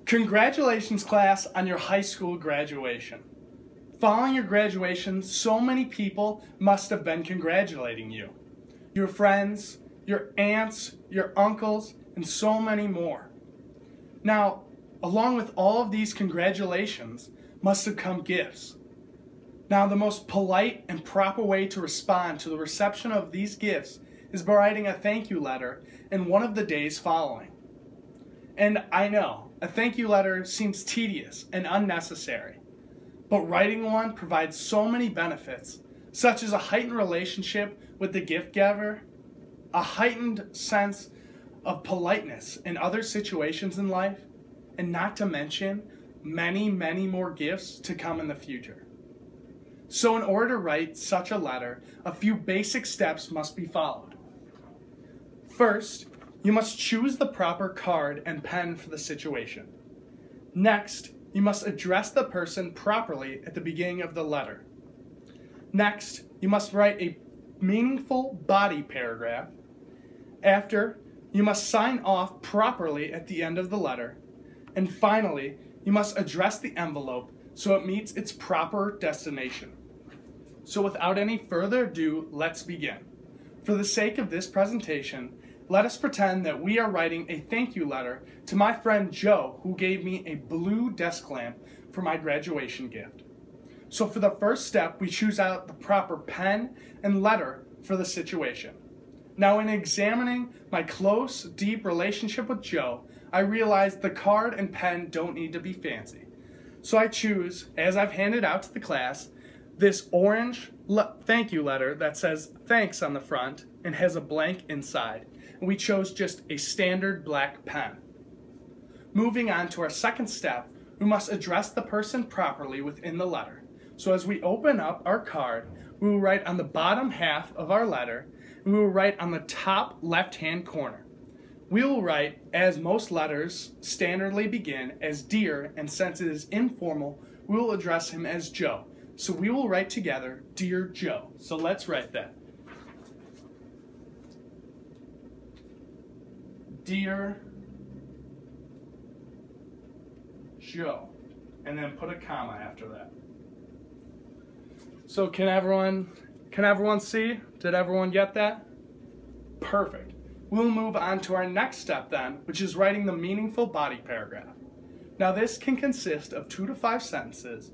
Congratulations, class, on your high school graduation. Following your graduation, so many people must have been congratulating you. Your friends, your aunts, your uncles, and so many more. Now, along with all of these congratulations must have come gifts. Now, the most polite and proper way to respond to the reception of these gifts is by writing a thank you letter in one of the days following. And I know, a thank you letter seems tedious and unnecessary, but writing one provides so many benefits, such as a heightened relationship with the gift giver, a heightened sense of politeness in other situations in life, and not to mention many, many more gifts to come in the future. So in order to write such a letter, a few basic steps must be followed. First, you must choose the proper card and pen for the situation. Next, you must address the person properly at the beginning of the letter. Next, you must write a meaningful body paragraph. After, you must sign off properly at the end of the letter. And finally, you must address the envelope so it meets its proper destination. So without any further ado, let's begin. For the sake of this presentation, let us pretend that we are writing a thank you letter to my friend Joe, who gave me a blue desk lamp for my graduation gift. So for the first step, we choose out the proper pen and letter for the situation. Now, in examining my close, deep relationship with Joe, I realized the card and pen don't need to be fancy. So I choose, as I've handed out to the class, this orange thank you letter that says thanks on the front and has a blank inside. And we chose just a standard black pen. Moving on to our second step, we must address the person properly within the letter. So as we open up our card, we will write on the bottom half of our letter, and we will write on the top left-hand corner. We will write, as most letters standardly begin, as Dear, and since it is informal, we will address him as Joe. So we will write together, Dear Joe. So let's write that. Dear Joe, and then put a comma after that. So can everyone see? Did everyone get that? Perfect. We'll move on to our next step then, which is writing the meaningful body paragraph. Now this can consist of 2 to 5 sentences,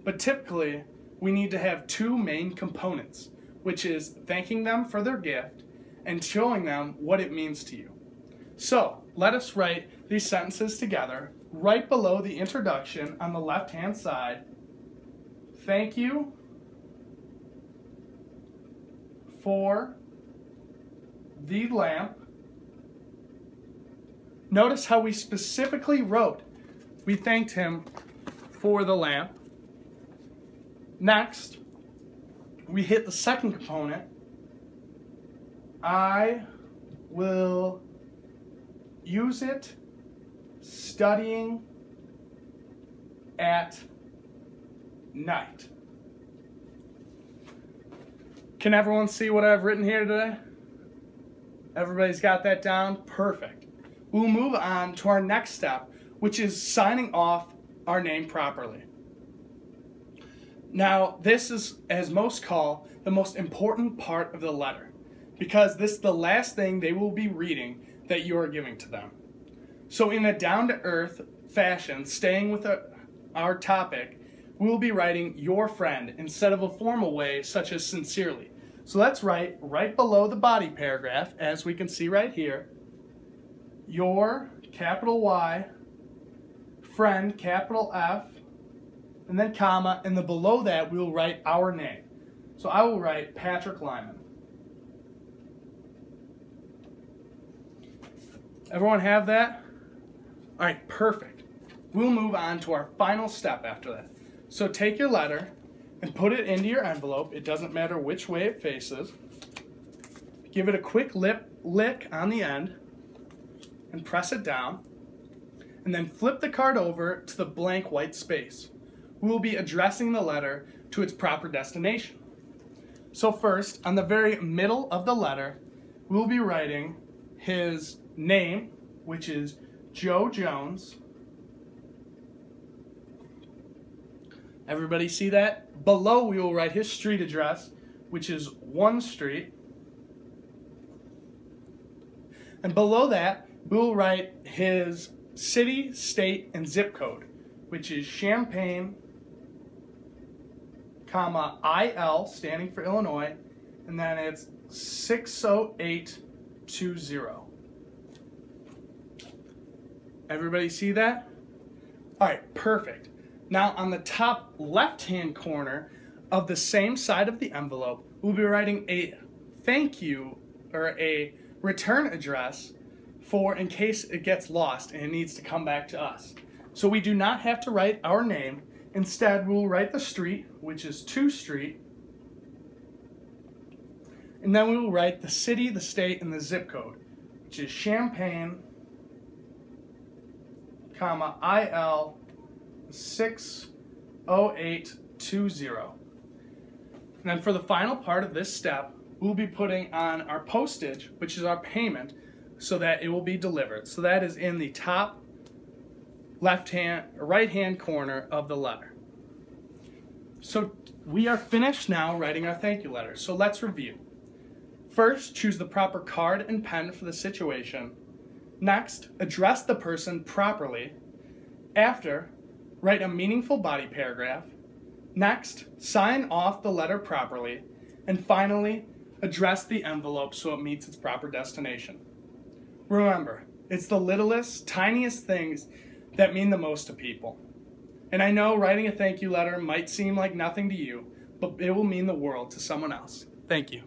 but typically we need to have 2 main components, which is thanking them for their gift and showing them what it means to you. So let us write these sentences together. Right below the introduction on the left-hand side, thank you for the lamp. Notice how we specifically wrote, we thanked him for the lamp. Next, we hit the second component. I will use it studying at night. Can everyone see what I've written here today? Everybody's got that down? Perfect. We'll move on to our next step, which is signing off our name properly. Now, this is, as most call, the most important part of the letter, because this is the last thing they will be reading that you are giving to them. So in a down-to-earth fashion, staying with our topic, we will be writing your friend instead of a formal way such as sincerely. So let's write right below the body paragraph, as we can see right here, your, capital Y, friend, capital F, and then comma, and then below that we will write our name. So I will write Patrick Lyman. Everyone have that? All right, perfect. We'll move on to our final step after that. So take your letter and put it into your envelope. It doesn't matter which way it faces. Give it a quick lick on the end and press it down. And then flip the card over to the blank white space. We will be addressing the letter to its proper destination. So first, on the very middle of the letter, we'll be writing his name, which is Joe Jones, Everybody see that? Below we will write his street address, which is 1 Street. And below that, we will write his city, state, and zip code, which is Champaign, comma, IL, standing for Illinois, and then it's 60820. Everybody see that? All right, perfect. Now on the top left-hand corner of the same side of the envelope, we'll be writing a thank you or a return address for in case it gets lost and it needs to come back to us. So we do not have to write our name. Instead, we'll write the street, which is 2 Street, and then we will write the city, the state, and the zip code, which is Champaign, comma, IL 60820. And then for the final part of this step, we'll be putting on our postage, which is our payment, so that it will be delivered. So that is in the top right-hand corner of the letter. So we are finished now writing our thank you letter. So let's review. First, choose the proper card and pen for the situation. Next, address the person properly. After, write a meaningful body paragraph. Next, sign off the letter properly. And finally, address the envelope so it meets its proper destination. Remember, it's the littlest, tiniest things that mean the most to people. And I know writing a thank you letter might seem like nothing to you, but it will mean the world to someone else. Thank you.